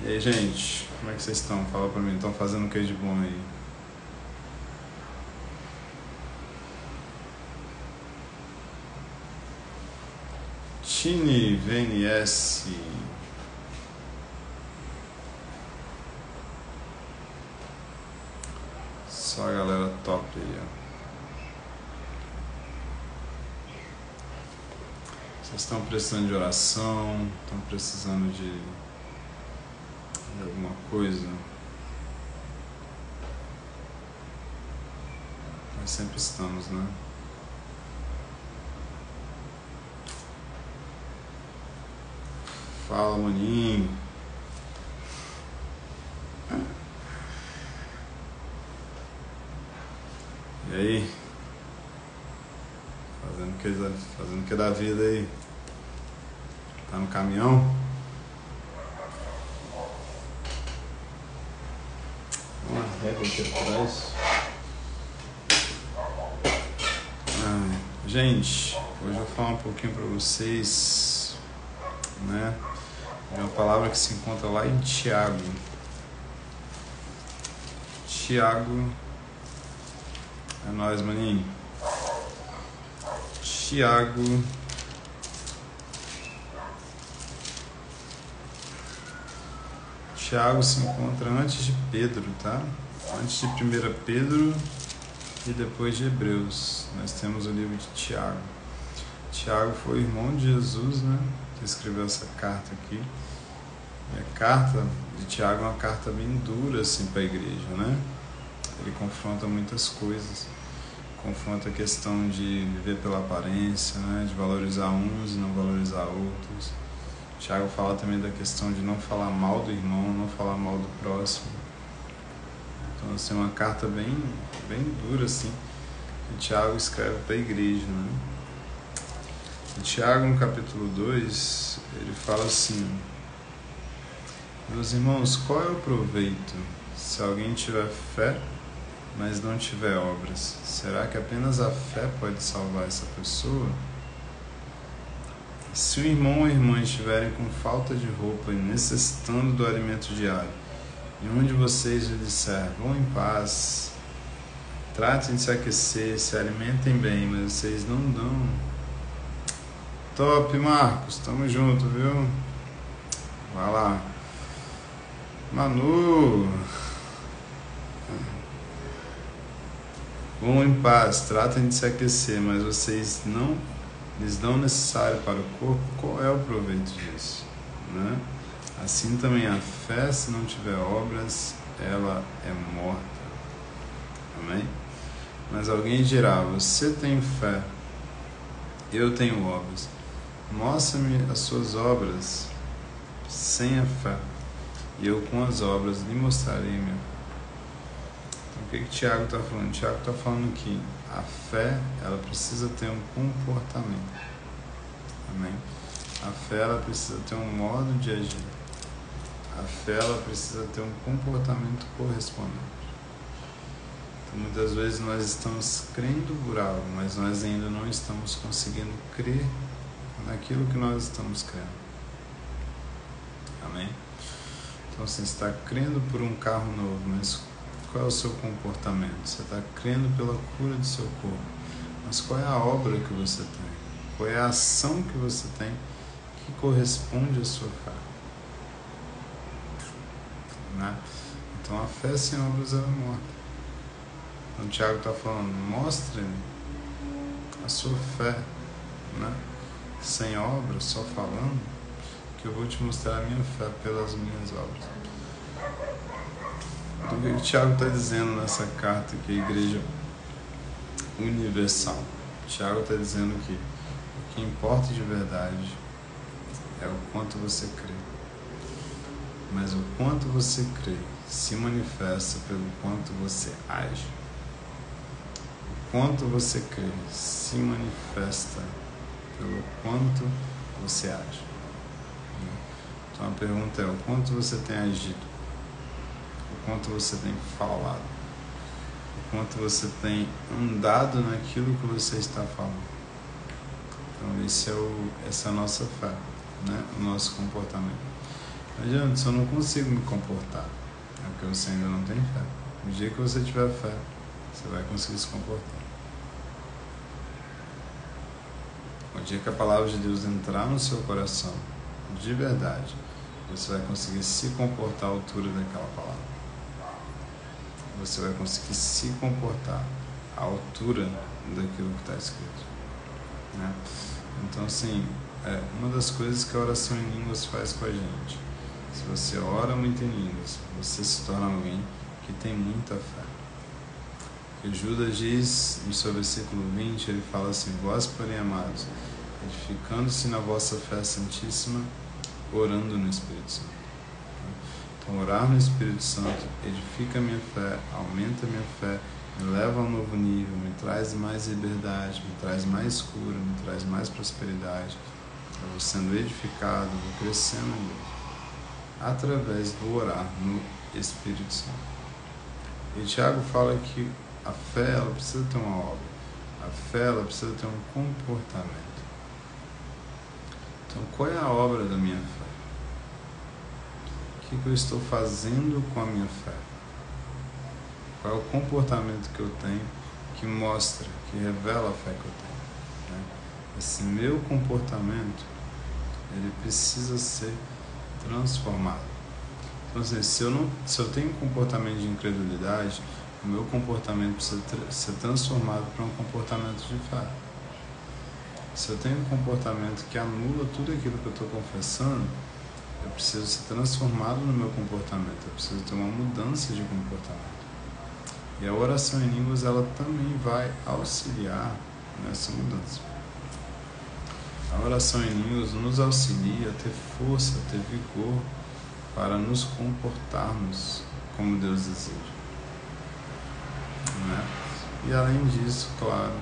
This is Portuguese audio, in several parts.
E aí, gente, como é que vocês estão? Fala pra mim, estão fazendo o que de bom aí? Tini, VNS. Só a galera top aí, ó. Vocês estão precisando de oração? Estão precisando de alguma coisa? Nós sempre estamos, né? Fala, maninho. E aí? Fazendo o que da vida aí? Tá no caminhão? Uma régua aqui atrás. Gente, hoje eu vou falar um pouquinho para vocês, né? De uma palavra que se encontra lá em Tiago. Tiago, é nóis, maninho. Tiago, se encontra antes de Pedro, tá? Antes de 1 Pedro e depois de Hebreus. Nós temos o livro de Tiago. Tiago foi o irmão de Jesus, né? Que escreveu essa carta aqui. E a carta de Tiago é uma carta bem dura assim para a igreja, né? Ele confronta muitas coisas. Confronta a questão de viver pela aparência, né? De valorizar uns e não valorizar outros. Tiago fala também da questão de não falar mal do irmão, não falar mal do próximo. Então, assim, é uma carta bem dura, assim, que Tiago escreve para a igreja, né? E Tiago, no capítulo 2, ele fala assim: meus irmãos, qual é o proveito se alguém tiver fé, mas não tiver obras? Será que apenas a fé pode salvar essa pessoa? Se o irmão ou a irmã estiverem com falta de roupa e necessitando do alimento diário, e um de vocês lhe disser, vão em paz, tratem de se aquecer, se alimentem bem, mas vocês não dão. Top, Marcos, tamo junto, viu? Vai lá. Manu, vão em paz, tratem de se aquecer, mas vocês não lhes dão o necessário para o corpo. Qual é o proveito disso, né? Assim também a fé, se não tiver obras, ela é morta. Amém? Mas alguém dirá, você tem fé, eu tenho obras. Mostra-me as suas obras sem a fé, e eu com as obras lhe mostrarei meu. Então, o que Tiago está falando? Tiago está falando que a fé, ela precisa ter um comportamento. Amém? A fé, ela precisa ter um modo de agir. A fé, ela precisa ter um comportamento correspondente. Então, muitas vezes nós estamos crendo por algo, mas nós ainda não estamos conseguindo crer naquilo que nós estamos crendo. Amém? Então, você está crendo por um carro novo, mas qual é o seu comportamento? Você está crendo pela cura do seu corpo, mas qual é a obra que você tem? Qual é a ação que você tem que corresponde à sua fé? Né? Então a fé sem obras é morta. Então Tiago está falando, mostre-me a sua fé, né? Sem obras, só falando, que eu vou te mostrar a minha fé pelas minhas obras. Então, o que o Tiago está dizendo nessa carta que a igreja universal? Tiago está dizendo que o que importa de verdade é o quanto você crê. Mas o quanto você crê se manifesta pelo quanto você age. O quanto você crê se manifesta pelo quanto você age. Então a pergunta é, o quanto você tem agido? O quanto você tem falado? O quanto você tem andado naquilo que você está falando? Então essa é a nossa fé, né? O nosso comportamento. Não adianta, se eu não consigo me comportar, é porque você ainda não tem fé. No dia que você tiver fé, você vai conseguir se comportar. O dia que a palavra de Deus entrar no seu coração, de verdade, você vai conseguir se comportar à altura daquela palavra. Você vai conseguir se comportar à altura daquilo que está escrito, né? Então, assim, uma das coisas que a oração em línguas faz com a gente. Se você ora muito em línguas, você se torna alguém que tem muita fé. E Judas diz, no seu versículo 20, ele fala assim: vós, porém, amados, edificando-se na vossa fé santíssima, orando no Espírito Santo. Então, orar no Espírito Santo edifica a minha fé, aumenta a minha fé, me leva a um novo nível, me traz mais liberdade, me traz mais cura, me traz mais prosperidade. Eu vou sendo edificado, vou crescendo em Deus, através do orar no Espírito Santo. E Tiago fala que a fé, ela precisa ter uma obra, a fé, ela precisa ter um comportamento. Então, qual é a obra da minha fé? O que eu estou fazendo com a minha fé? Qual é o comportamento que eu tenho que mostra, que revela a fé que eu tenho, né? Esse meu comportamento, ele precisa ser transformado. Então, assim, se eu tenho um comportamento de incredulidade, o meu comportamento precisa ser transformado para um comportamento de fé. Se eu tenho um comportamento que anula tudo aquilo que eu estou confessando, eu preciso ser transformado no meu comportamento, eu preciso ter uma mudança de comportamento. E a oração em línguas, ela também vai auxiliar nessa mudança. A oração em línguas nos auxilia a ter força, a ter vigor para nos comportarmos como Deus deseja, né? E além disso, claro,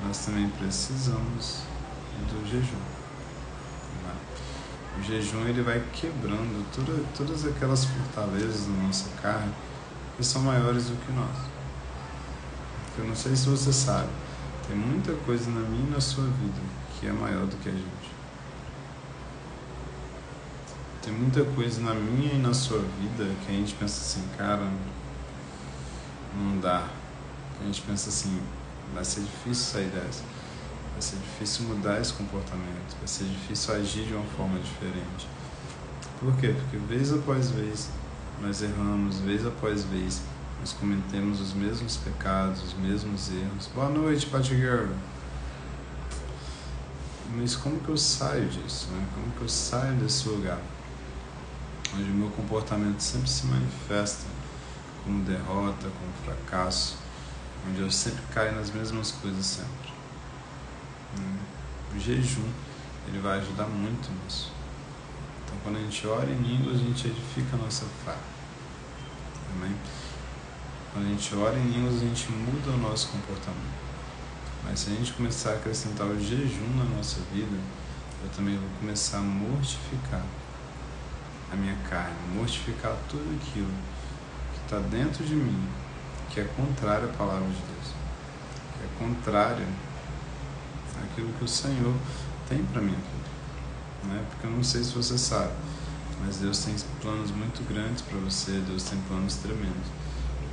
nós também precisamos do jejum, né? O jejum, ele vai quebrando todas aquelas fortalezas da nossa carne que são maiores do que nós. Eu não sei se você sabe, tem muita coisa na minha e na sua vida que é maior do que a gente. Tem muita coisa na minha e na sua vida que a gente pensa assim, cara, não dá. A gente pensa assim, vai ser difícil sair dessa. Vai ser difícil mudar esse comportamento. Vai ser difícil agir de uma forma diferente. Por quê? Porque vez após vez nós erramos, vez após vez nós cometemos os mesmos pecados, os mesmos erros. Boa noite, Patty Girl. Mas como que eu saio disso, né? Como que eu saio desse lugar onde o meu comportamento sempre se manifesta como derrota, como fracasso, onde eu sempre caio nas mesmas coisas sempre? O jejum, ele vai ajudar muito nisso. Então, quando a gente ora em línguas, a gente edifica a nossa fé. Amém? Quando a gente ora em línguas, a gente muda o nosso comportamento. Mas se a gente começar a acrescentar o jejum na nossa vida, eu também vou começar a mortificar a minha carne, mortificar tudo aquilo que está dentro de mim, que é contrário à palavra de Deus, que é contrário àquilo que o Senhor tem para minha vida, né? Porque eu não sei se você sabe, mas Deus tem planos muito grandes para você, Deus tem planos tremendos,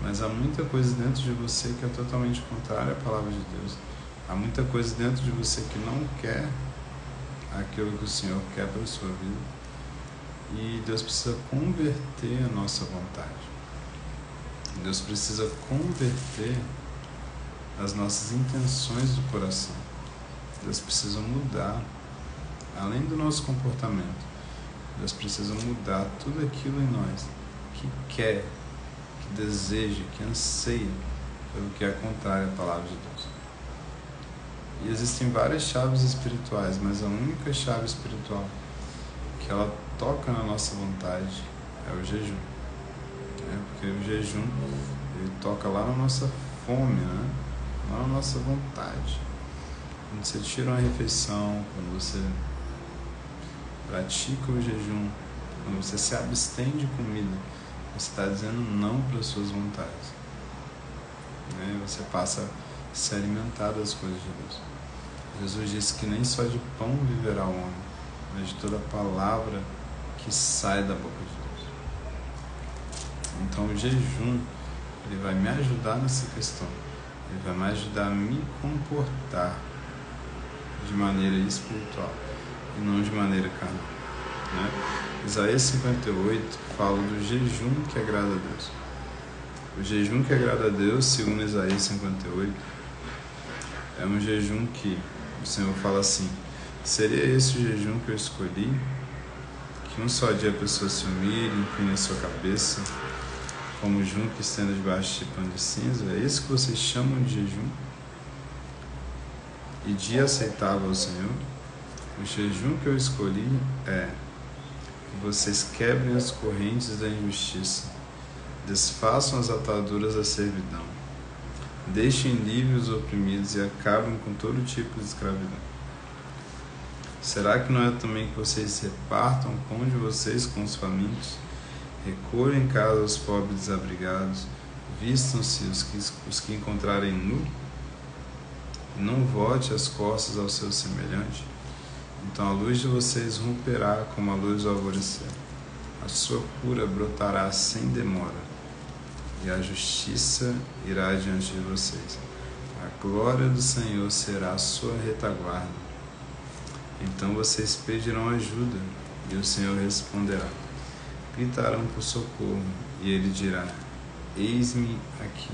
mas há muita coisa dentro de você que é totalmente contrária à palavra de Deus. Há muita coisa dentro de você que não quer aquilo que o Senhor quer para a sua vida. E Deus precisa converter a nossa vontade. Deus precisa converter as nossas intenções do coração. Deus precisa mudar, além do nosso comportamento, Deus precisa mudar tudo aquilo em nós que quer, que deseja, que anseia pelo que é contrário à palavra de Deus. E existem várias chaves espirituais, mas a única chave espiritual que ela toca na nossa vontade é o jejum. Porque o jejum, ele toca lá na nossa fome, né? Lá na nossa vontade. Quando você tira uma refeição, quando você pratica o jejum, quando você se abstém de comida, você está dizendo não para as suas vontades, né? Você passa a se alimentar das coisas de Deus. Jesus disse que nem só de pão viverá o homem, mas de toda palavra que sai da boca de Deus. Então o jejum, ele vai me ajudar nessa questão. Ele vai me ajudar a me comportar de maneira espiritual e não de maneira carnal, né? Isaías 58 fala do jejum que agrada a Deus. O jejum que agrada a Deus, segundo Isaías 58, é um jejum que o Senhor fala assim: seria esse o jejum que eu escolhi? Que um só dia a pessoa se humilhe, incline a sua cabeça, como o junco que estenda debaixo de pano de cinza? É esse que vocês chamam de jejum? E dia aceitável ao Senhor? O jejum que eu escolhi é que vocês quebrem as correntes da injustiça, desfaçam as ataduras da servidão, deixem livres os oprimidos e acabem com todo tipo de escravidão. Será que não é também que vocês repartam o pão de vocês com os famintos, recolhem em casa os pobres desabrigados, vistam-se os que encontrarem nu, e não volte as costas ao seu semelhante? Então a luz de vocês romperá como a luz do alvorecer, a sua cura brotará sem demora, e a justiça irá diante de vocês. A glória do Senhor será a sua retaguarda. Então vocês pedirão ajuda, e o Senhor responderá. Gritarão por socorro, e Ele dirá: eis-me aqui.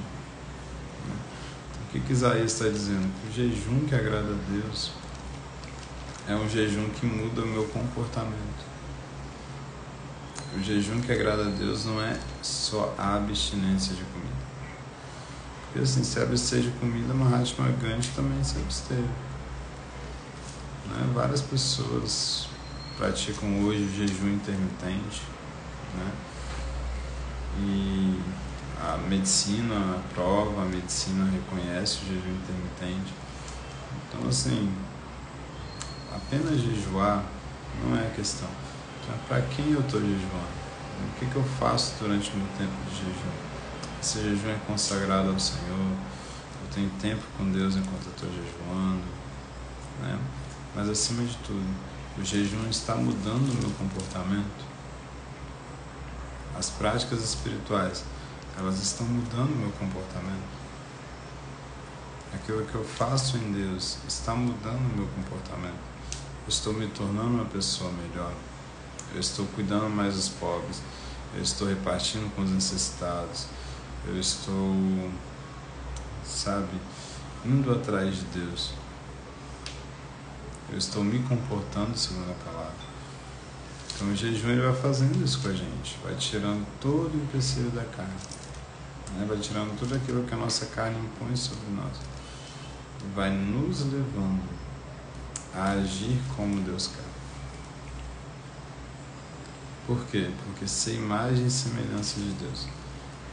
O que Isaías está dizendo? Que o jejum que agrada a Deus é um jejum que muda o meu comportamento. O jejum que agrada a Deus não é só a abstinência de comida. Porque assim, se abster de comida, Mahatma Gandhi também se absteve. Né? Várias pessoas praticam hoje o jejum intermitente, né? E a medicina aprova, a medicina reconhece o jejum intermitente. Então assim, apenas jejuar não é a questão. Então, para quem eu estou jejuando? O que eu faço durante o meu tempo de jejum? Esse jejum é consagrado ao Senhor? Eu tenho tempo com Deus enquanto eu estou jejuando, né? Mas acima de tudo, o jejum está mudando o meu comportamento. As práticas espirituais, elas estão mudando o meu comportamento. Aquilo que eu faço em Deus está mudando o meu comportamento. Eu estou me tornando uma pessoa melhor. Eu estou cuidando mais dos pobres. Eu estou repartindo com os necessitados. Eu estou, indo atrás de Deus. Eu estou me comportando segundo a palavra. Então o jejum ele vai fazendo isso com a gente. Vai tirando todo o empecilho da carne. Né? Vai tirando tudo aquilo que a nossa carne impõe sobre nós. Vai nos levando a agir como Deus quer. Por quê? Porque ser imagem e semelhança de Deus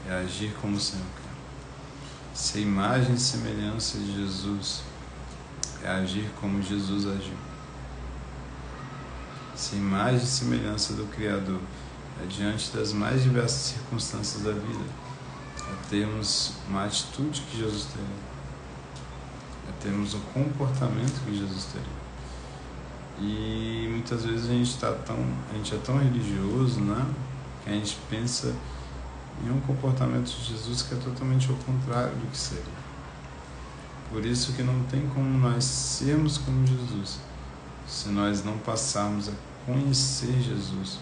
é agir como o Senhor quer. Ser imagem e semelhança de Jesus é agir como Jesus agiu. Ser imagem e semelhança do Criador é diante das mais diversas circunstâncias da vida. É termos uma atitude que Jesus teria. É termos o comportamento que Jesus teria. E muitas vezes a gente é tão religioso, né? Que a gente pensa em um comportamento de Jesus que é totalmente ao contrário do que seria. Por isso que não tem como nós sermos como Jesus se nós não passarmos a conhecer Jesus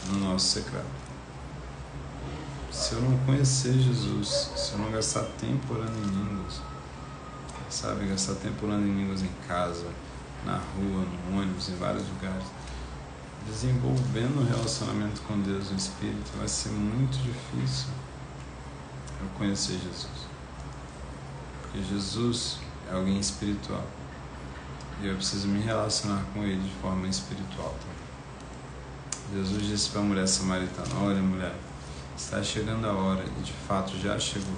no nosso secreto. Se eu não conhecer Jesus, se eu não gastar tempo orando em línguas, gastar tempo orando em línguas em casa, na rua, no ônibus, em vários lugares, desenvolvendo um relacionamento com Deus no Espírito, vai ser muito difícil eu conhecer Jesus. Porque Jesus é alguém espiritual. E eu preciso me relacionar com Ele de forma espiritual também. Jesus disse para a mulher samaritana: olha, mulher, está chegando a hora, e de fato já chegou,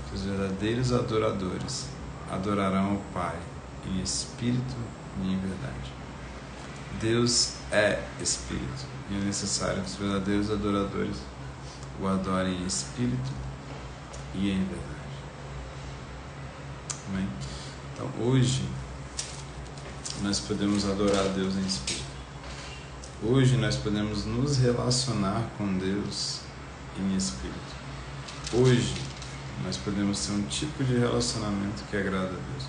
que os verdadeiros adoradores adorarão ao Pai em espírito e em verdade. Deus é espírito, e é necessário que os verdadeiros adoradores o adorem em espírito e em verdade. Amém? Então hoje nós podemos adorar a Deus em espírito. Hoje nós podemos nos relacionar com Deus em espírito. Hoje nós podemos ter um tipo de relacionamento que agrada a Deus.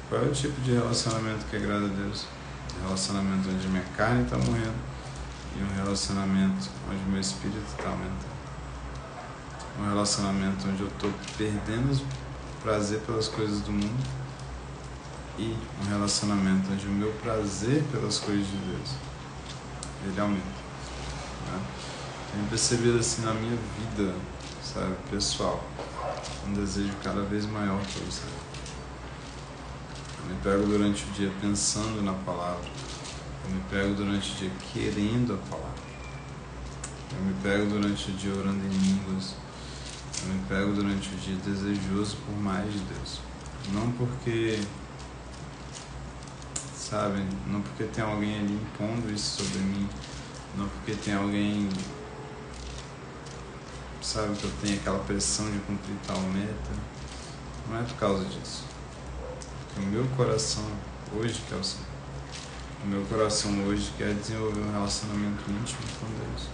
Qual é o tipo de relacionamento que agrada a Deus? Um relacionamento onde minha carne está morrendo e um relacionamento onde meu espírito está aumentando. Um relacionamento onde eu estou perdendo prazer pelas coisas do mundo e um relacionamento onde o meu prazer pelas coisas de Deus, ele aumenta, né? Tenho percebido assim na minha vida, sabe, pessoal, um desejo cada vez maior por você. Eu me pego durante o dia pensando na palavra, eu me pego durante o dia querendo a palavra, eu me pego durante o dia orando em línguas, eu me pego durante o dia desejoso por mais de Deus. Não porque, sabe, não porque tem alguém ali impondo isso sobre mim, não porque tem alguém, sabe, que eu tenho aquela pressão de cumprir tal meta. Não é por causa disso. Porque o meu coração hoje quer o Senhor. O meu coração hoje quer desenvolver um relacionamento íntimo com Deus,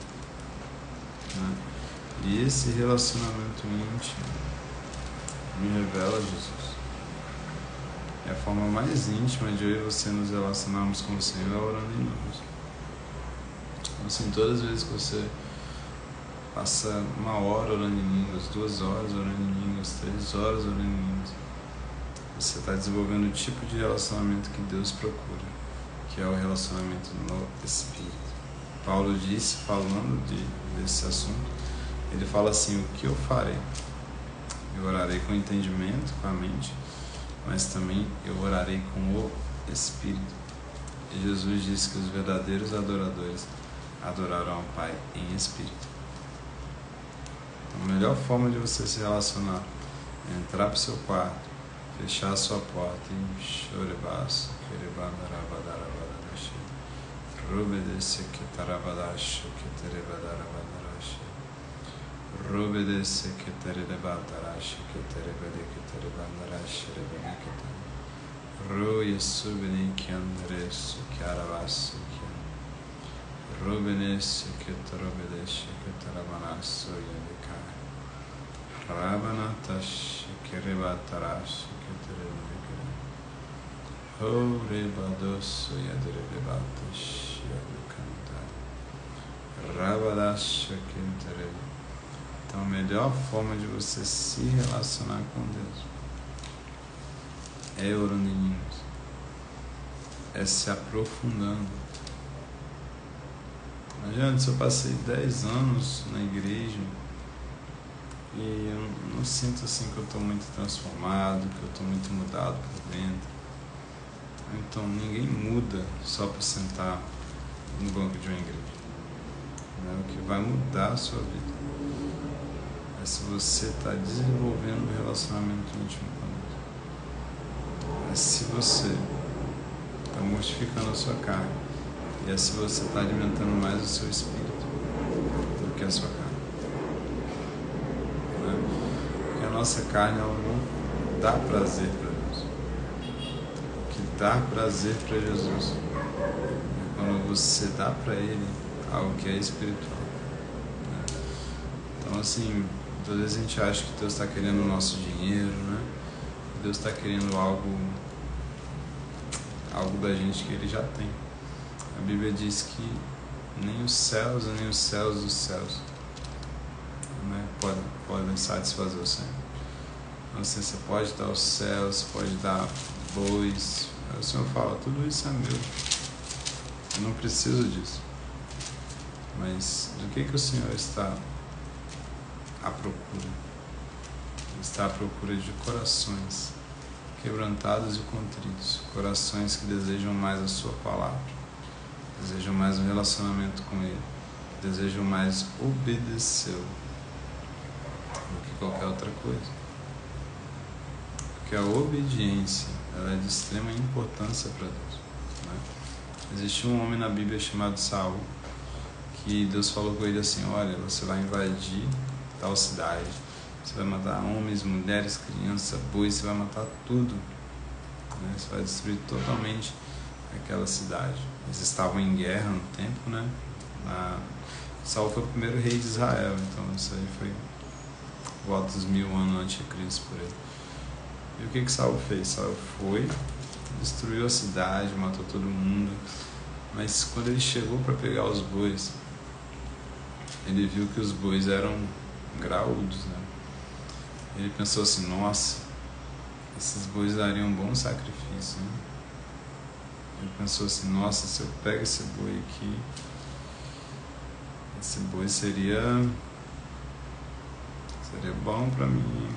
né? E esse relacionamento íntimo me revela Jesus. E a forma mais íntima de eu e você nos relacionarmos com o Senhor é orando em línguas. Então, assim, todas as vezes que você passa 1 hora orando em línguas, 2 horas orando em línguas, 3 horas orando em línguas, você está desenvolvendo o tipo de relacionamento que Deus procura, que é o relacionamento no Espírito. Paulo disse, falando desse assunto, ele fala assim: o que eu farei? Eu orarei com entendimento, com a mente, mas também eu orarei com o Espírito. E Jesus disse que os verdadeiros adoradores adorarão ao Pai em Espírito. A melhor forma de você se relacionar é entrar para o seu quarto, fechar a sua porta e chorebaço, Robedesse que tarabadash que terebadarabadarashe. Robedesse que terebadarash que terebade que terebandarash rebeketa. Ro yesubeni que andresso que aravasso que Robenesse que terobedesse que terabanasso yandika. Rabanatash que rebatarash que terebeketa. Ho rebadosso yaderebatash. Então a melhor forma de você se relacionar com Deus é orando em línguas, é se aprofundando. Não adianta, se eu passei 10 anos na igreja e eu não sinto assim que eu estou muito transformado, que eu estou muito mudado por dentro. Então ninguém muda só para sentar no banco de uma igreja. O que vai mudar a sua vida é se você está desenvolvendo um relacionamento íntimo com Deus. É se você está mortificando a sua carne. E é se você está alimentando mais o seu espírito do que a sua carne. Porque a nossa carne, ela não dá prazer para Deus. O que dá prazer para Jesus é quando você dá para Ele algo que é espiritual, né? Então, assim, às vezes a gente acha que Deus está querendo o nosso dinheiro, né? Deus está querendo algo da gente que Ele já tem. A Bíblia diz que nem os céus e nem os céus dos céus, né, podem satisfazer o Senhor. Então, assim, você pode dar os céus, você pode dar bois. Aí o Senhor fala: tudo isso é meu, eu não preciso disso. Mas do que o Senhor está à procura? Ele está à procura de corações quebrantados e contritos, corações que desejam mais a sua palavra, desejam mais um relacionamento com Ele, desejam mais obedecê-lo do que qualquer outra coisa. Porque a obediência, ela é de extrema importância para Deus, né? Existe um homem na Bíblia chamado Saul, que Deus falou com ele assim: olha, você vai invadir tal cidade, você vai matar homens, mulheres, crianças, bois, você vai matar tudo, né? Você vai destruir totalmente aquela cidade. Eles estavam em guerra no tempo, né? Saul foi o primeiro rei de Israel, então isso aí foi volta dos 1000 anos antes de Cristo por aí. E o que Saul fez? Saul foi, destruiu a cidade, matou todo mundo, mas quando ele chegou para pegar os bois, ele viu que os bois eram graúdos, né? Ele pensou assim, nossa, esses bois dariam um bom sacrifício, né? Ele pensou assim, nossa, se eu pego esse boi aqui, esse boi seria bom para mim,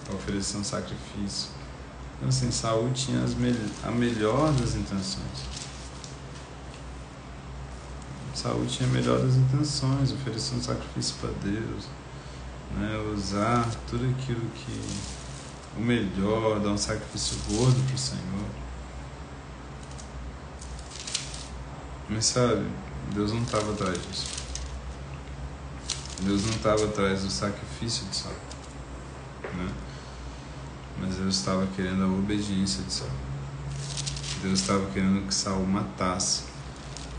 para oferecer um sacrifício. Então assim, Saul tinha a melhor das intenções. Saul tinha a melhor das intenções, oferecer um sacrifício para Deus, né? Usar tudo aquilo que o melhor, dar um sacrifício gordo para o Senhor. Mas sabe, Deus não estava atrás disso. Deus não estava atrás do sacrifício de Saul, né? Mas Deus estava querendo a obediência de Saul. Deus estava querendo que Saul matasse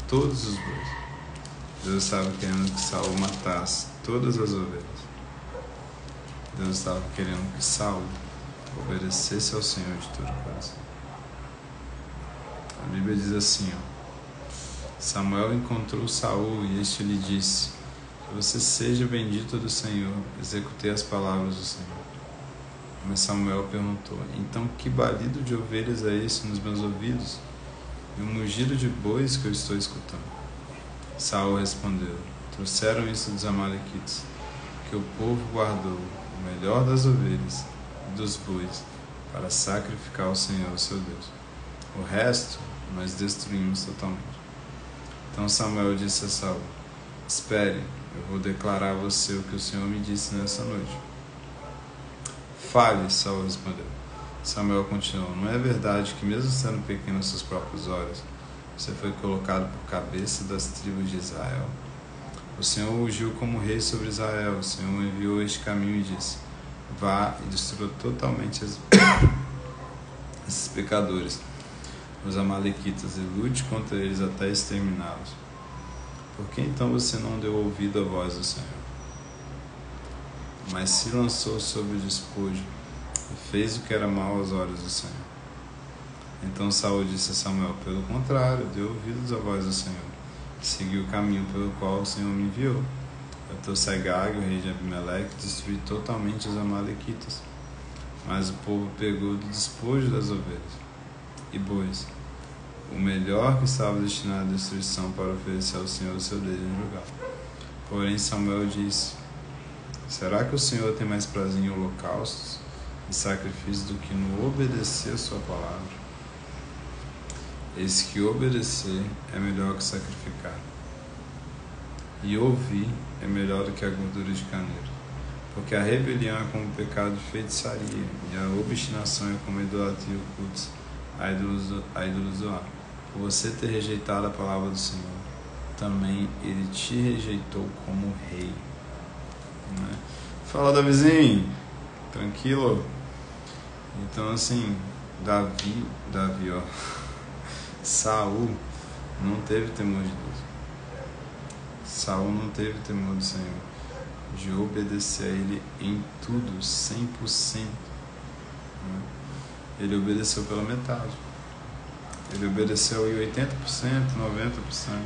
todos os bois. Deus estava querendo que Saul matasse todas as ovelhas. Deus estava querendo que Saul obedecesse ao Senhor de todo o coração. A Bíblia diz assim, Samuel encontrou Saul e este lhe disse, que você seja bendito do Senhor, executei as palavras do Senhor. Mas Samuel perguntou, então que balido de ovelhas é esse nos meus ouvidos? E o mugido de bois que eu estou escutando? Saul respondeu, trouxeram isso dos amalequitas, que o povo guardou o melhor das ovelhas e dos bois para sacrificar ao Senhor, seu Deus. O resto nós destruímos totalmente. Então Samuel disse a Saul, espere, eu vou declarar a você o que o Senhor me disse nessa noite. Fale, Saul respondeu. Samuel continuou, não é verdade que mesmo sendo pequeno aos seus próprios olhos, você foi colocado por cabeça das tribos de Israel? O Senhor ungiu como rei sobre Israel, o Senhor enviou este caminho e disse, vá e destrua totalmente esses pecadores, os amalequitas, e lute contra eles até exterminá-los. Por que então você não deu ouvido à voz do Senhor? Mas se lançou sobre o despojo e fez o que era mal aos olhos do Senhor. Então Saul disse a Samuel, pelo contrário, deu ouvidos à voz do Senhor, e seguiu o caminho pelo qual o Senhor me enviou. Eu trouxe Agag, o rei de Abimeleque, e destruí totalmente os amalequitas. Mas o povo pegou do despojo das ovelhas e bois, o melhor que estava destinado à destruição, para oferecer ao Senhor o seu Deus em lugar. Porém Samuel disse, será que o Senhor tem mais prazer em holocaustos e sacrifícios do que no obedecer a sua palavra? Eis que obedecer é melhor que sacrificar, e ouvir é melhor do que a gordura de carneiro. Porque a rebelião é como o pecado de feitiçaria, e a obstinação é como a idolatria e cultos a ídolos do ar. Por você ter rejeitado a palavra do Senhor, também ele te rejeitou como rei. Né? Fala, Davizinho, tranquilo? Então assim, Davi, ó, Saul não teve temor de Deus. Saul não teve temor do Senhor, de obedecer a ele em tudo, 100%. Né? Ele obedeceu pela metade. Ele obedeceu em 80%, 90%.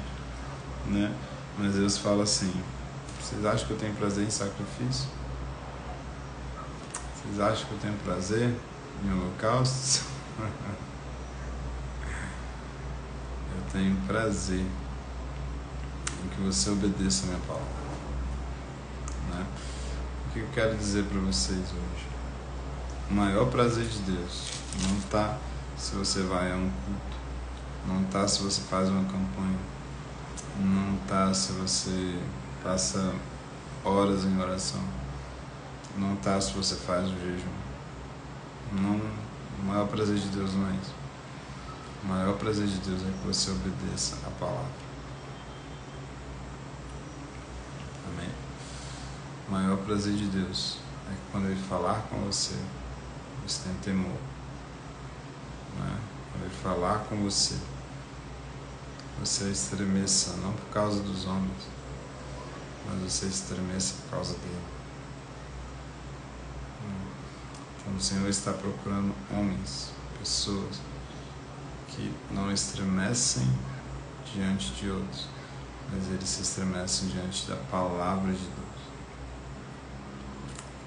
Né? Mas Deus fala assim, vocês acham que eu tenho prazer em sacrifício? Vocês acham que eu tenho prazer em holocaustos? Eu tenho prazer em que você obedeça a minha palavra. Né? O que eu quero dizer para vocês hoje? O maior prazer de Deus não está se você vai a um culto, não está se você faz uma campanha, não está se você passa horas em oração, não está se você faz o jejum. Não, o maior prazer de Deus não é isso. O maior prazer de Deus é que você obedeça a palavra. Amém? O maior prazer de Deus é que quando Ele falar com você, você tem temor. Né? Quando Ele falar com você. Você estremeça não por causa dos homens, mas você estremeça por causa dele. Então o Senhor está procurando homens, pessoas que não estremecem diante de outros, mas eles se estremecem diante da palavra de Deus.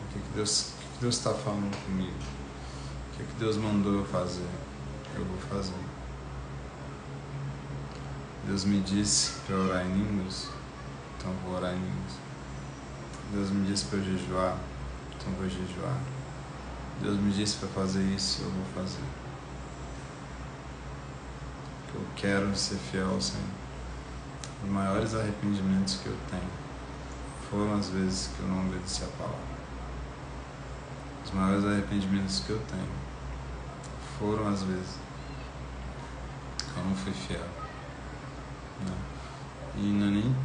O que Deus está falando comigo? O que Deus mandou eu fazer? Eu vou fazer. Deus me disse para orar em línguas, então vou orar em línguas. Deus me disse para jejuar, então vou jejuar. Deus me disse para fazer isso, eu vou fazer. Eu quero ser fiel ao Senhor. Os maiores arrependimentos que eu tenho foram as vezes que eu não obedeci a palavra. Os maiores arrependimentos que eu tenho foram as vezes que eu não fui fiel. Né? E não é nem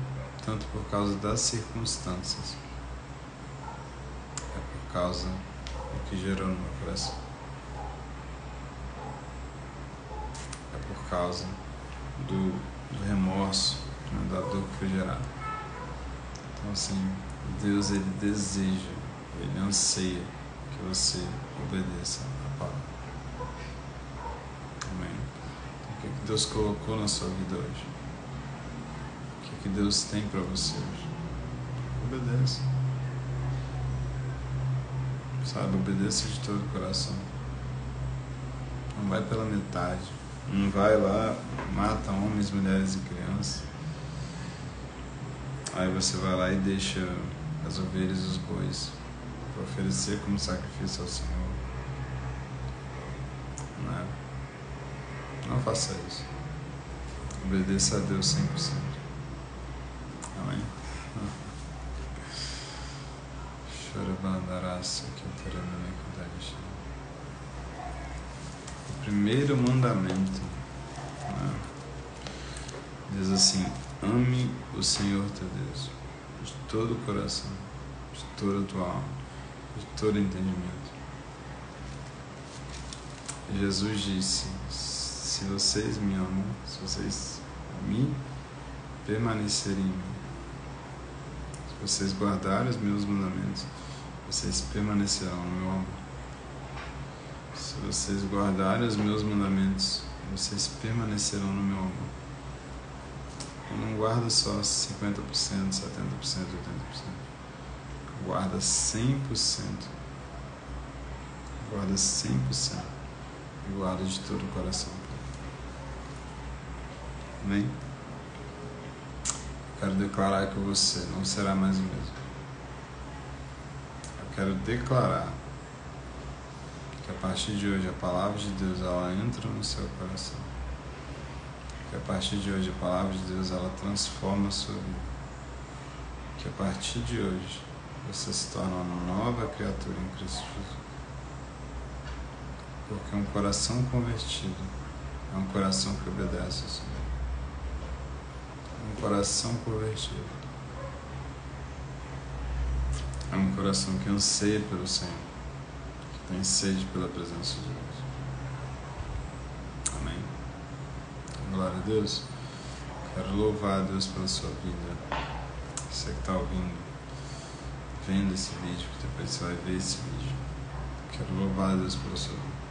tanto por causa das circunstâncias, é por causa do que gerou no meu coração. É por causa do remorso, né, da dor que foi gerada. Então assim, Deus ele deseja, ele anseia que você obedeça a palavra. Amém? Então, o que Deus colocou na sua vida hoje? O que Deus tem para você hoje? Obedeça. Sabe, obedeça de todo o coração. Não vai pela metade. Não vai lá, mata homens, mulheres e crianças. Aí você vai lá e deixa as ovelhas e os bois para oferecer como sacrifício ao Senhor. Não faça isso. Obedeça a Deus 100%. Amém? O primeiro mandamento, né, diz assim: ame o Senhor teu Deus de todo o coração, de toda a tua alma, de todo entendimento. Jesus disse: se vocês me amam, se vocês me permanecerem em mim, se vocês guardarem os meus mandamentos, vocês permanecerão no meu amor. Se vocês guardarem os meus mandamentos, vocês permanecerão no meu amor. Eu não guarda só 50%, 70%, 80%. Guarda 100%. Guarda 100%. E guarda de todo o coração. Amém? Quero declarar que você não será mais o mesmo. Eu quero declarar que a partir de hoje a palavra de Deus ela entra no seu coração. Que a partir de hoje a palavra de Deus ela transforma a sua vida. Que a partir de hoje você se torna uma nova criatura em Cristo Jesus. Porque um coração convertido é um coração que obedece ao Senhor. Um coração convertido é um coração que anseia pelo Senhor, que tem sede pela presença de Deus. Amém? Glória a Deus. Quero louvar a Deus pela sua vida. Você que está ouvindo, vendo esse vídeo, que depois você vai ver esse vídeo. Quero louvar a Deus pela sua vida.